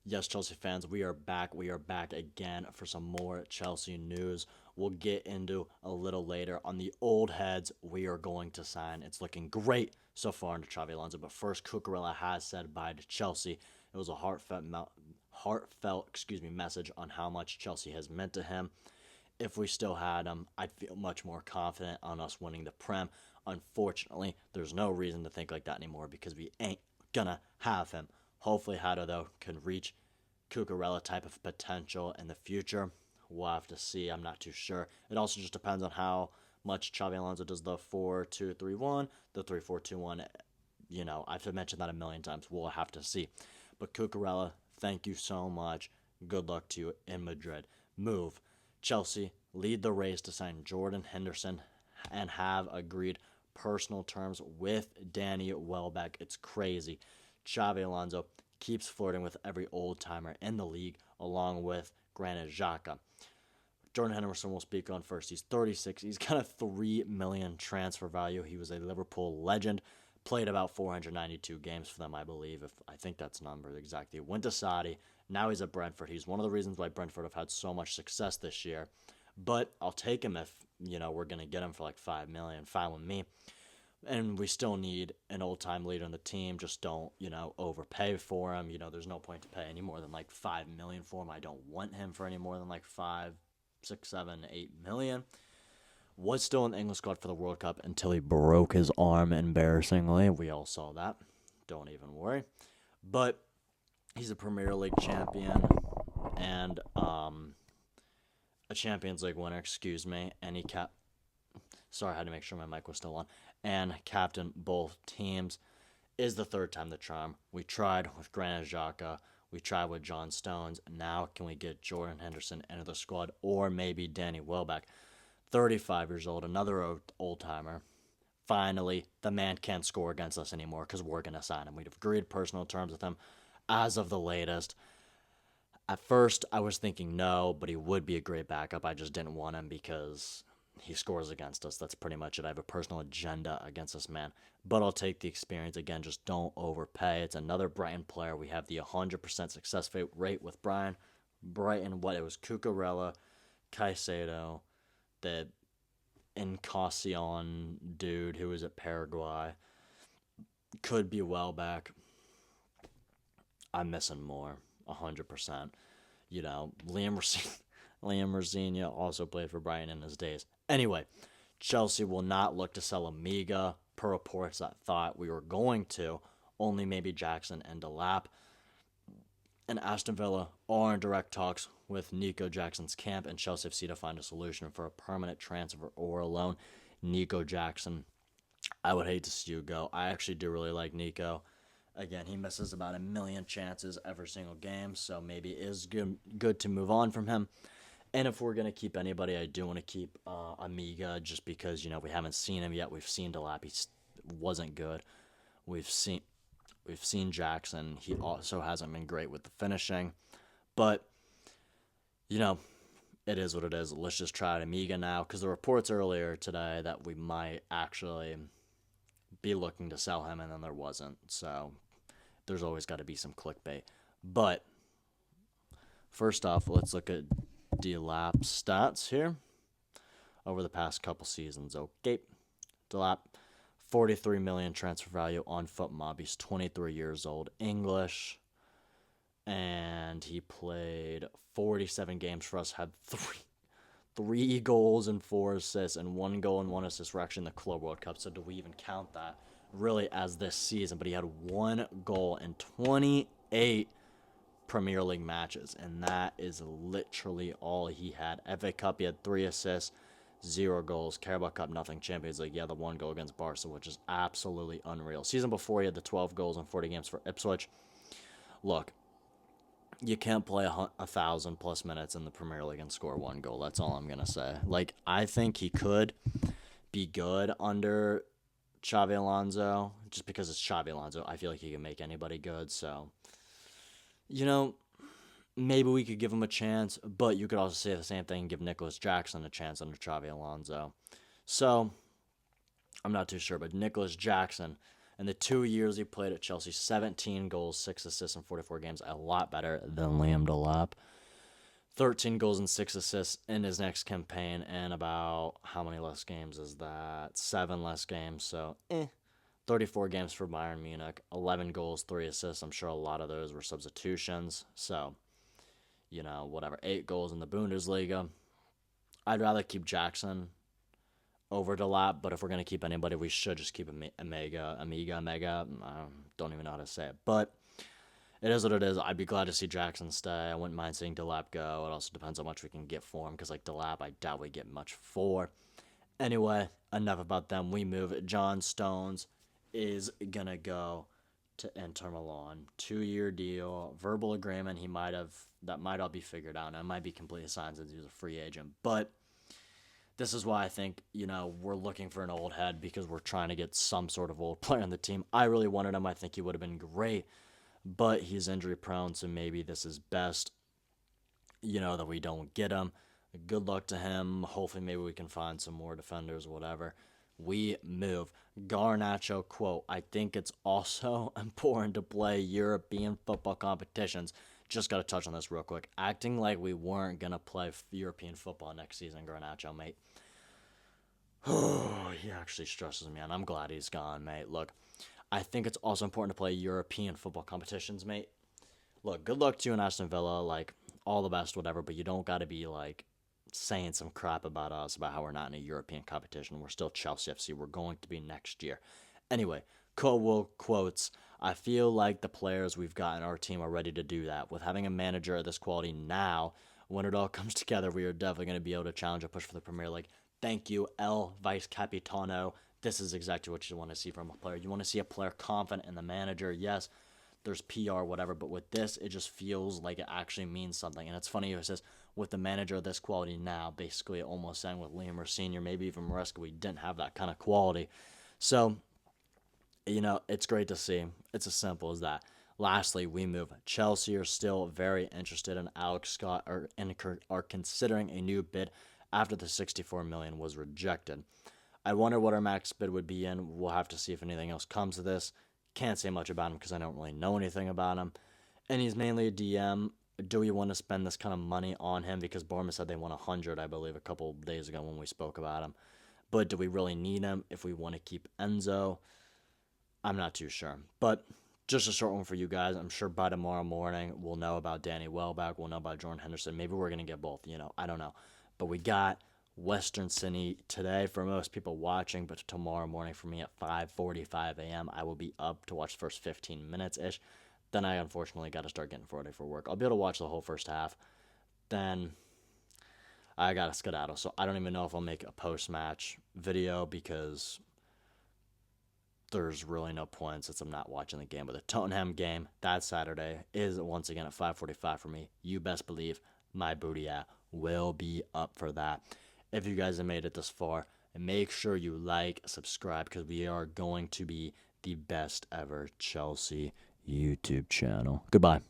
Yes, Chelsea fans, we are back. We are back again for some more Chelsea news. We'll get into a little later on the old heads we are going to sign. It's looking great so far into Xabi Alonso, but first, Cucurella has said bye to Chelsea. It was a heartfelt message on how much Chelsea has meant to him. If we still had him, I'd feel much more confident on us winning the Prem. Unfortunately, there's no reason to think like that anymore because we ain't gonna have him. Hopefully, Hato, though, can reach Cucurella type of potential in the future. We'll have to see. I'm not too sure. It also just depends on how much Xabi Alonso does the 4-2-3-1, the 3-4-2-1. I've mentioned that a million times. We'll have to see. But Cucurella, thank you so much. Good luck to you in Madrid. Move. Chelsea lead the race to sign Jordan Henderson and have agreed personal terms with Danny Welbeck. It's crazy. Xabi Alonso keeps flirting with every old timer in the league, along with Granit Xhaka. Jordan Henderson will speak on first. He's 36. He's got a $3 million transfer value. He was a Liverpool legend. Played about 492 games for them, I believe. If I think that's number exactly. Went to Saudi. Now he's at Brentford. He's one of the reasons why Brentford have had so much success this year. But I'll take him if we're gonna get him for like 5 million. Fine with me. And we still need an old time leader in the team. Just don't overpay for him. There's no point to pay any more than like 5 million for him. I don't want him for any more than like 5, 6, 7, 8 million. Was still in the English squad for the World Cup until he broke his arm embarrassingly. We all saw that. Don't even worry. But he's a Premier League champion and a Champions League winner, excuse me, and sorry, I had to make sure my mic was still on, and captain both teams. Is the third time the charm. We tried with Granit Xhaka, we tried with John Stones. Now can we get Jordan Henderson into the squad, or maybe Danny Welbeck, 35 years old, another old timer. Finally, the man can't score against us anymore because we're going to sign him. We've agreed personal terms with him as of the latest. At first, I was thinking no, but he would be a great backup. I just didn't want him because he scores against us. That's pretty much it. I have a personal agenda against this man. But I'll take the experience. Again, just don't overpay. It's another Brighton player. We have the 100% success rate with Brighton. It was Cucurella, Caicedo, the Encarnacion dude who was at Paraguay. Could be Welbeck. I'm missing more. 100%. Liam Rosina also played for Brighton in his days. Anyway, Chelsea will not look to sell Amiga per reports that thought we were going to. Only maybe Jackson and Delap. And Aston Villa are in direct talks with Nico Jackson's camp and Chelsea FC to find a solution for a permanent transfer or a loan. Nico Jackson, I would hate to see you go. I actually do really like Nico. Again, he misses about 1 million chances every single game, so maybe it is good to move on from him. And if we're going to keep anybody, I do want to keep Amiga just because, we haven't seen him yet. We've seen Delap. He wasn't good. We've seen Jackson. He also hasn't been great with the finishing. But, it is what it is. Let's just try Amiga now because the reports earlier today that we might actually be looking to sell him, and then there wasn't. So there's always got to be some clickbait. But first off, let's look at Delap stats here over the past couple seasons. Okay, Delap, 43 million transfer value on FootMob. He's 23 years old, English, and he played 47 games for us. Had three goals and 4 assists, and 1 goal and 1 assist were actually in the Club World Cup. So do we even count that really as this season? But he had 1 goal in 28 Premier League matches, and that is literally all he had. FA Cup, he had 3 assists, 0 goals. Carabao Cup, nothing. Champions League, the 1 goal against Barca, which is absolutely unreal. Season before, he had the 12 goals in 40 games for Ipswich. Look, you can't play 1,000+ minutes in the Premier League and score 1 goal. That's all I'm going to say. I think he could be good under Xabi Alonso, just because it's Xabi Alonso. I feel like he can make anybody good, so maybe we could give him a chance, but you could also say the same thing and give Nicholas Jackson a chance under Xabi Alonso. So, I'm not too sure, but Nicholas Jackson In the 2 years he played at Chelsea, 17 goals, 6 assists in 44 games, a lot better than Liam Delap. 13 goals and 6 assists in his next campaign, and about how many less games is that? 7 less games, so 34 games for Bayern Munich, 11 goals, 3 assists. I'm sure a lot of those were substitutions, so, whatever. 8 goals in the Bundesliga. I'd rather keep Jackson over Delap, but if we're going to keep anybody, we should just keep Amiga. I don't even know how to say it, but it is what it is. I'd be glad to see Jackson stay. I wouldn't mind seeing Delap go. It also depends how much we can get for him, because Delap, I doubt we get much for. Anyway, enough about them. We move. John Stones is going to go to Inter Milan. 2-year deal, verbal agreement. That might all be figured out. And it might be completely signed since he's a free agent. But this is why I think, we're looking for an old head, because we're trying to get some sort of old player on the team. I really wanted him. I think he would have been great. But he's injury prone, so maybe this is best, that we don't get him. Good luck to him. Hopefully maybe we can find some more defenders or whatever. We move. Garnacho quote, I think it's also important to play European football competitions. Just got to touch on this real quick. Acting like we weren't going to play European football next season, Garnacho, mate. Oh, he actually stresses me out. I'm glad he's gone, mate. Look, I think it's also important to play European football competitions, mate. Look, good luck to you in Aston Villa. All the best, whatever, but you don't got to be, saying some crap about us, about how we're not in a European competition. We're still Chelsea FC. We're going to be next year. Anyway, Colwell quotes, I feel like the players we've got in our team are ready to do that. With having a manager of this quality now, when it all comes together, we are definitely going to be able to challenge and push for the Premier League. Thank you, El Vice Capitano. This is exactly what you want to see from a player. You want to see a player confident in the manager. Yes, there's PR, whatever, but with this, it just feels like it actually means something. And it's funny, it says, with the manager of this quality now, basically almost saying with Liam or Sr., maybe even Maresca, we didn't have that kind of quality. So, it's great to see. It's as simple as that. Lastly, we move. Chelsea are still very interested in Alex Scott, are considering a new bid after the $64 million was rejected. I wonder what our max bid would be in. We'll have to see if anything else comes to this. Can't say much about him because I don't really know anything about him. And he's mainly a DM. Do we want to spend this kind of money on him? Because Bournemouth said they want 100, I believe, a couple of days ago when we spoke about him. But do we really need him if we want to keep Enzo? I'm not too sure. But just a short one for you guys. I'm sure by tomorrow morning we'll know about Danny Welbeck. We'll know about Jordan Henderson. Maybe we're going to get both. I don't know. But we got Western City today for most people watching, but tomorrow morning for me at 5:45 a.m. I will be up to watch the first 15 minutes-ish. Then I unfortunately got to start getting ready for work. I'll be able to watch the whole first half. Then I got to skedaddle. So I don't even know if I'll make a post-match video because there's really no point since I'm not watching the game. But the Tottenham game that Saturday is once again at 5:45 for me. You best believe my booty will be up for that. If you guys have made it this far, make sure you like, subscribe, because we are going to be the best ever Chelsea YouTube channel. Goodbye.